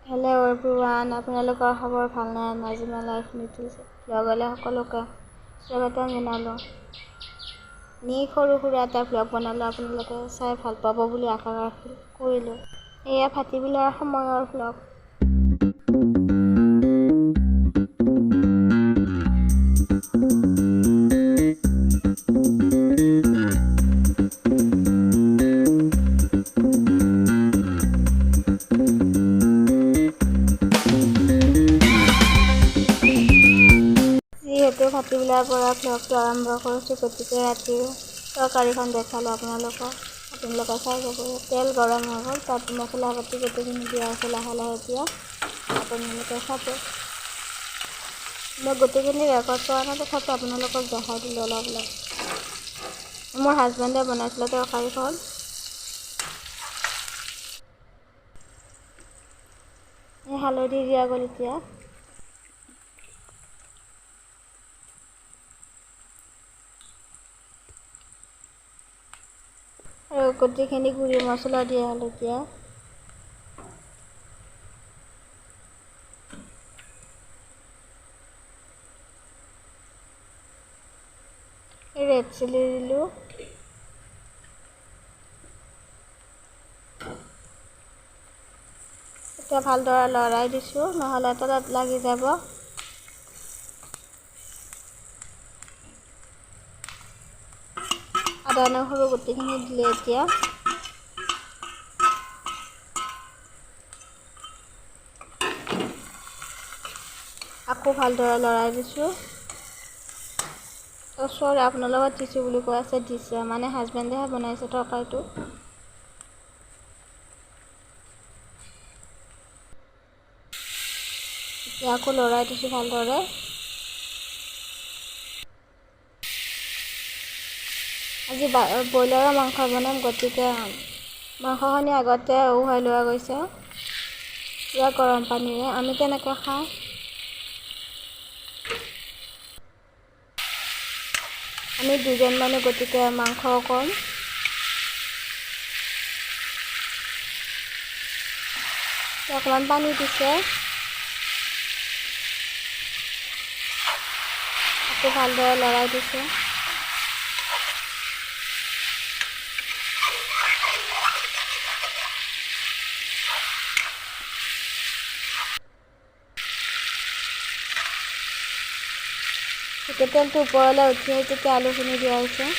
Hello' everyone, আপোনালোকৰ খবৰ ভালনে? নাজিমা লাইফ ব্লগলৈ সকলোকে স্বাগতম জনালোঁ। সৰু সুৰা এটা ব্লগ বনালোঁ, আপোনালোকে চাই ভাল পাব বুলি আশা কৰিলোঁ। এয়া ভাটিবেলাৰ সময়ৰ ব্লগ। যিহেতু ভাটিবেলাৰ পৰা ব্লগটো আৰম্ভ কৰিছোঁ, গতিকে ৰাতিৰ তৰকাৰীখন দেখালোঁ আপোনালোকে চাই যাব। তেল গৰম হৈ গ'ল, তাত মছলা পাতি গোটেইখিনি দিয়া আছে লাহে লাহে। এতিয়া আপোনালোকে চাব। মই গোটেইখিনি ৰেকৰ্ড কৰা নাই, তথাপি আপোনালোকক দেখাই দিলোঁ অলপ অলপ। মোৰ হাজবেণ্ডে বনাইছিলে তৰকাৰীখন। হালধি দিয়া গ'ল এতিয়া। আৰু গোটেইখিনি গুড়ি মছলা দিয়া হ'ল এতিয়া। ৰেড চিলি দিলোঁ। এতিয়া ভালদৰে লৰাই দিছোঁ, নহ'লে তলত লাগি যাব। আদা নহৰু গোটেইখিনি দিলে এতিয়া। আকৌ ভালদৰে লৰাই দিছোঁ। চৰি, আপোনালোকক দিছোঁ বুলি কৈ আছে, দিছে মানে হাজবেণ্ডেহে বনাইছে তৰকাৰীটো। এতিয়া আকৌ লৰাই দিছোঁ ভালদৰে। আজি ব্ৰইলাৰৰ মাংস বনাম, গতিকে মাংসখিনি আগতে উহাই লোৱা গৈছে পুৰা গৰম পানীৰে। আমি তেনেকৈ খাওঁ। আমি দুজন মানুহ, গতিকে মাংস কম। অকণমান পানী দিছে, আকৌ ভালদৰে লৰাই দিছে। তেতিয়া তেলটো ওপৰলৈ উঠি তেতিয়া আলুখিনি দিয়া হৈছে।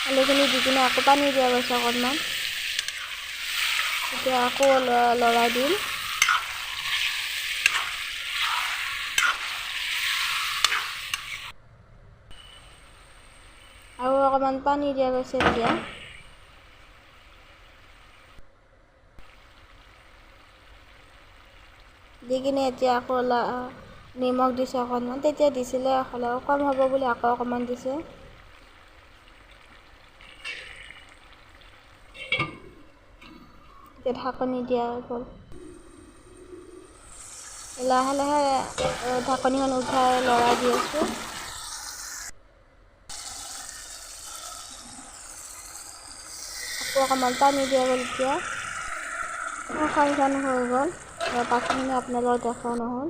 আলুখিনি দি কিনে আকৌ পানী দিয়া গৈছে অকণমান। এতিয়া আকৌ লৰাই দিম। আৰু অকণমান পানী দিয়া গৈছে এতিয়া। দি কিনে এতিয়া আকৌ নিমখ দিছোঁ অকণমান। তেতিয়া দিছিলে হ'লেও কম হ'ব বুলি আকৌ অকণমান দিছে। এতিয়া ঢাকনি দিয়া গ'ল। লাহে লাহে ঢাকনিখন উঠাই লৰাই দি আছোঁ। আকৌ অকণমান পানী দিয়া গ'ল এতিয়া। খান হৈ গ'ল। বাকীখিনি আপোনালোকক দেখাও নহ'ল।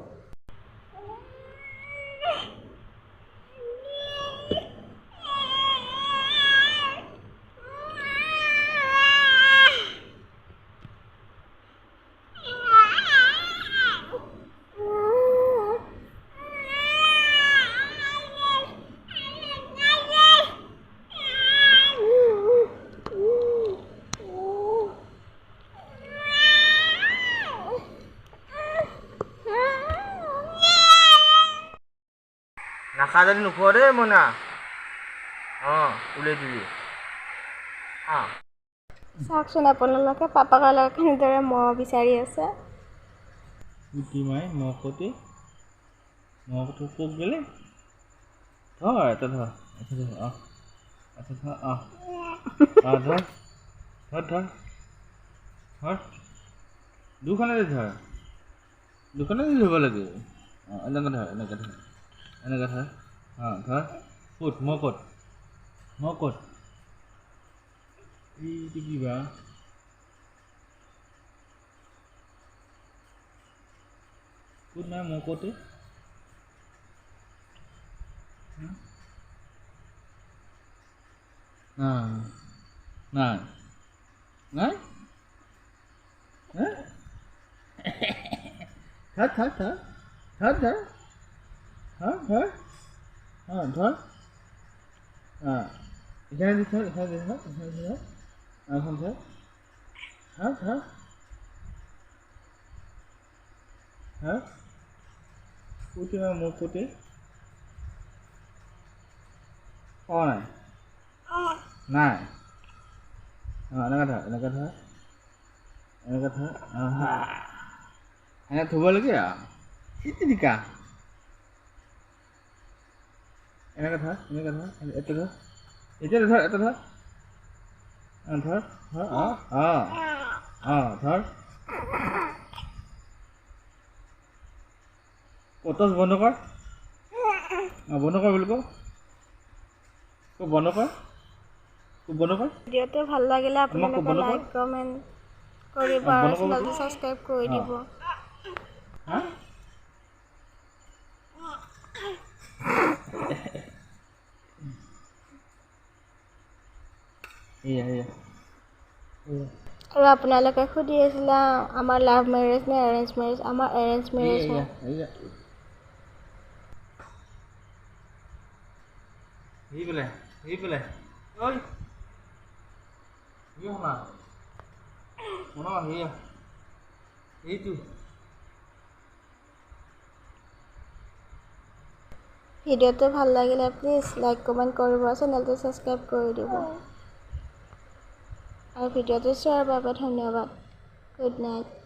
নাখা যদি নোখোৱা দেই মইনা। উলিয়াই দিবি। চাওকচোন আপোনালোকে, পাপাকৰ লগত কেনেদৰে মহ বিচাৰি আছে। উঠি মাই মহকতে মহকটো পোক গেলে ধৰ এটা ধৰ এটা ধৰ ধৰ ধৰ ধৰ ধৰ দুখনে ধৰ দোকানত ধৰিব লাগে এনেকৈ ধৰ এনেকৈ ধৰ এনেকৈ ধৰ ধৰ ক'ত মই ক'ত এইটো কিবা ক'ত নাই মই ক'তে নাই নাই ধৰ এখানে দি ধৰ এখন ধৰ কোটি না মোৰ কোটি নাই নাই এনেকৈ ধৰ এনে থ'ব লাগে চিটিকা এনেকৈ ধৰ এটা ধৰ এতিয়া ধৰ এটা ধৰ ধৰ ধৰ কটচ বন্ধ কৰ বন্ধ কৰ বুলি বন্ধ কৰ ভিডিঅ'টো ভাল লাগিলে আপোনালোকে লাইক কমেণ্ট কৰিব আৰু চেনেলটো ছাবস্ক্ৰাইব কৰি দিব আৰু আপোনালোকে সুধি আছিলে আমাৰ লাভ মেৰেজ নে এৰেঞ্জ মেৰেজ আমাৰ এৰেঞ্জ মেৰেজ হয় ভিডিঅ'টো ভাল লাগিলে প্লিজ লাইক কমেণ্ট কৰিব চেনেলটো ছাবস্ক্ৰাইব কৰি দিব আৰু ভিডিঅ'টো চোৱাৰ বাবে ধন্যবাদ গুড নাইট